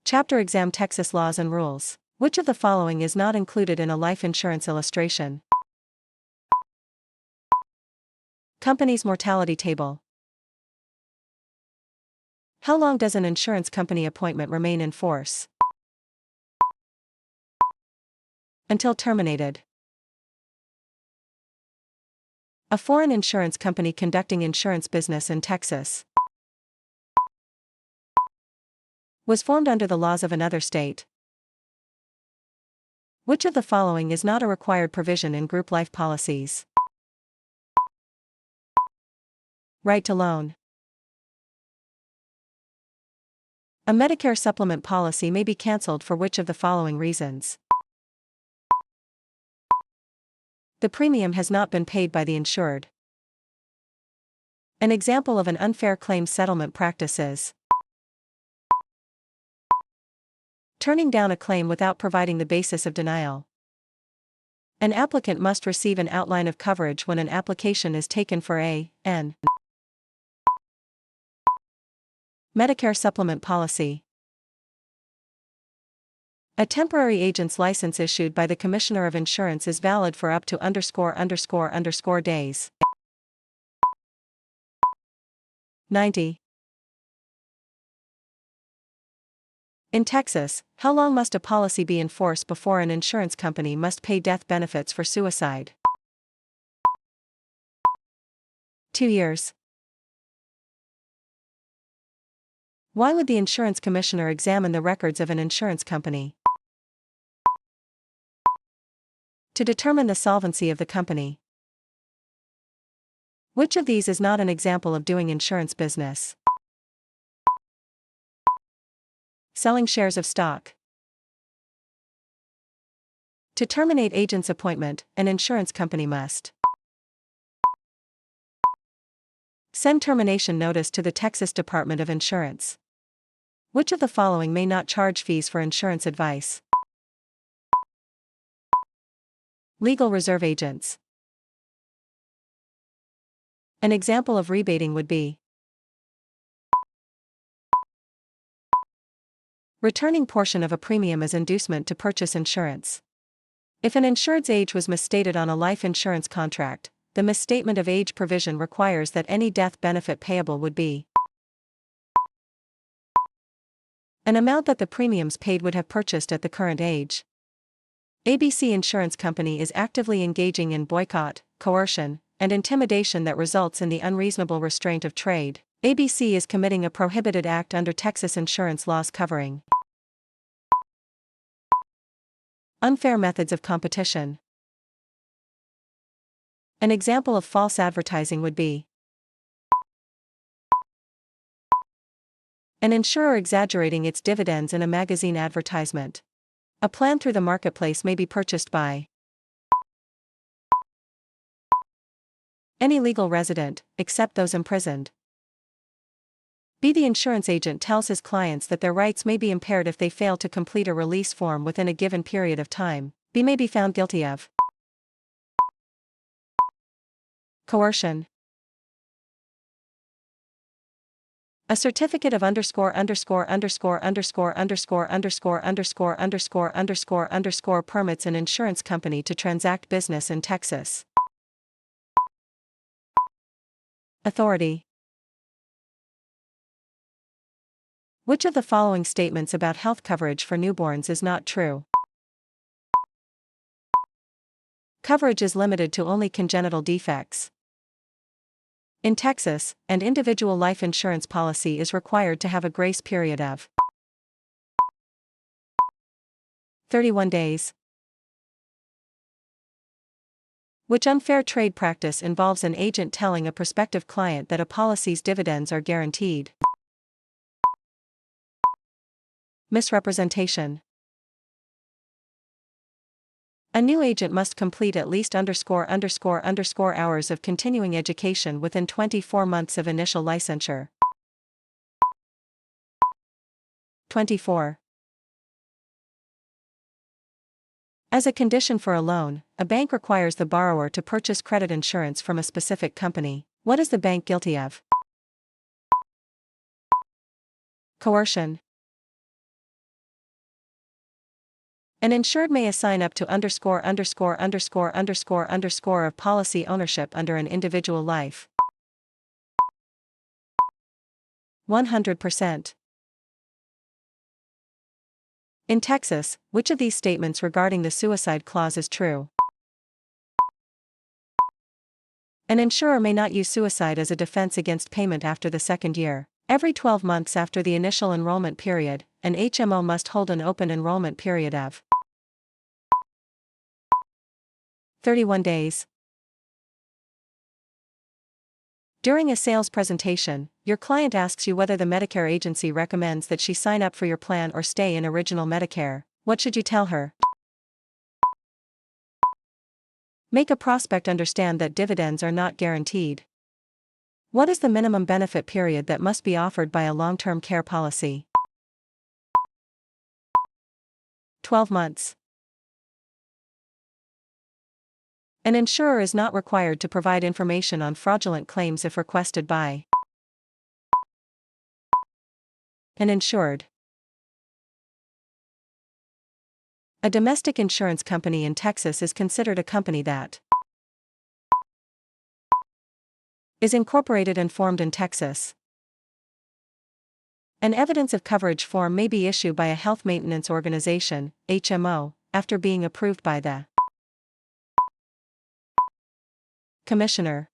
Chapter Exam Texas Laws and Rules. Which of the following is not included in a life insurance illustration? Company's mortality table. How long does an insurance company appointment remain in force? Until terminated. A foreign insurance company conducting insurance business in Texas was formed under the laws of another state. Which of the following is not a required provision in group life policies? Right to loan. A Medicare supplement policy may be canceled for which of the following reasons? The premium has not been paid by the insured. An example of an unfair claim settlement practice is turning down a claim without providing the basis of denial. An applicant must receive an outline of coverage when an application is taken for an Medicare supplement policy. A temporary agent's license issued by the Commissioner of Insurance is valid for up to ____ days. 90. In Texas, how long must a policy be in force before an insurance company must pay death benefits for suicide? 2 years. Why would the insurance commissioner examine the records of an insurance company? To determine the solvency of the company. Which of these is not an example of doing insurance business? Selling shares of stock. To terminate agent's appointment, an insurance company must send termination notice to the Texas Department of Insurance. Which of the following may not charge fees for insurance advice? Legal reserve agents. An example of rebating would be returning portion of a premium as inducement to purchase insurance. If an insured's age was misstated on a life insurance contract, the misstatement of age provision requires that any death benefit payable would be an amount that the premiums paid would have purchased at the current age. ABC Insurance Company is actively engaging in boycott, coercion, and intimidation that results in the unreasonable restraint of trade. ABC is committing a prohibited act under Texas insurance laws covering unfair methods of competition. An example of false advertising would be an insurer exaggerating its dividends in a magazine advertisement. A plan through the marketplace may be purchased by any legal resident, except those imprisoned. B. The insurance agent tells his clients that their rights may be impaired if they fail to complete a release form within a given period of time. B. May be found guilty of coercion. A certificate of ________________________ permits an insurance company to transact business in Texas. Authority. Which of the following statements about health coverage for newborns is not true? Coverage is limited to only congenital defects. In Texas, an individual life insurance policy is required to have a grace period of 31 days. Which unfair trade practice involves an agent telling a prospective client that a policy's dividends are guaranteed? Misrepresentation. A new agent must complete at least hours of continuing education within 24 months of initial licensure. 24. As a condition for a loan, a bank requires the borrower to purchase credit insurance from a specific company. What is the bank guilty of? Coercion. An insured may assign up to ________ of policy ownership under an individual life. 100%. In Texas, which of these statements regarding the suicide clause is true? An insurer may not use suicide as a defense against payment after the second year. Every 12 months after the initial enrollment period, an HMO must hold an open enrollment period of 31 days. During a sales presentation, your client asks you whether the Medicare agency recommends that she sign up for your plan or stay in Original Medicare. What should you tell her? Make a prospect understand that dividends are not guaranteed. What is the minimum benefit period that must be offered by a long-term care policy? 12 months. An insurer is not required to provide information on fraudulent claims if requested by an insured. A domestic insurance company in Texas is considered a company that is incorporated and formed in Texas. An evidence of coverage form may be issued by a health maintenance organization, HMO, after being approved by the commissioner.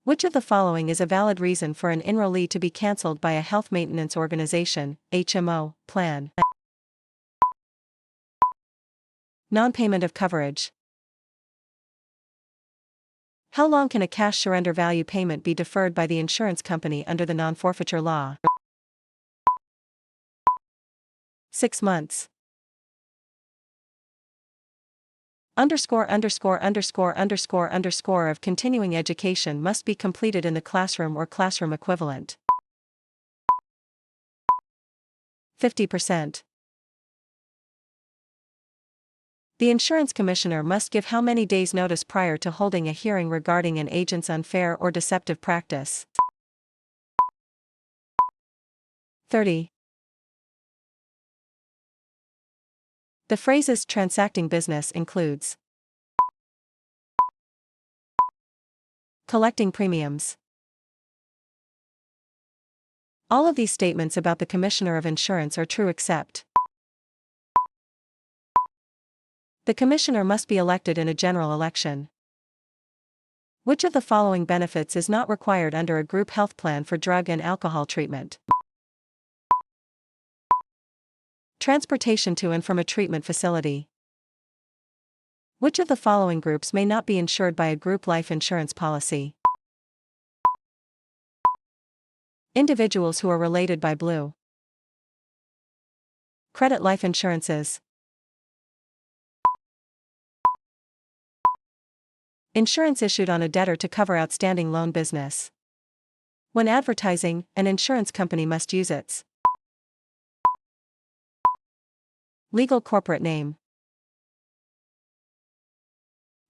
Which of the following is a valid reason for an enrollee to be cancelled by a health maintenance organization, HMO, plan? Non-payment of coverage. How long can a cash surrender value payment be deferred by the insurance company under the non-forfeiture law? 6 months. Of continuing education must be completed in the classroom or classroom equivalent. 50%. The insurance commissioner must give how many days' notice prior to holding a hearing regarding an agent's unfair or deceptive practice? 30. The phrases transacting business includes collecting premiums. All of these statements about the Commissioner of Insurance are true except the Commissioner must be elected in a general election. Which of the following benefits is not required under a group health plan for drug and alcohol treatment? Transportation to and from a treatment facility. Which of the following groups may not be insured by a group life insurance policy? Individuals who are related by blue. Credit life insurances. Insurance issued on a debtor to cover outstanding loan business. When advertising, an insurance company must use its legal corporate name.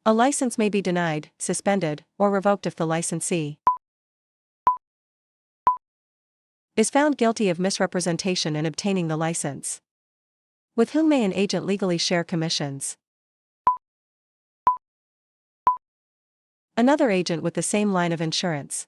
A license may be denied, suspended, or revoked if the licensee is found guilty of misrepresentation in obtaining the license. With whom may an agent legally share commissions? Another agent with the same line of insurance.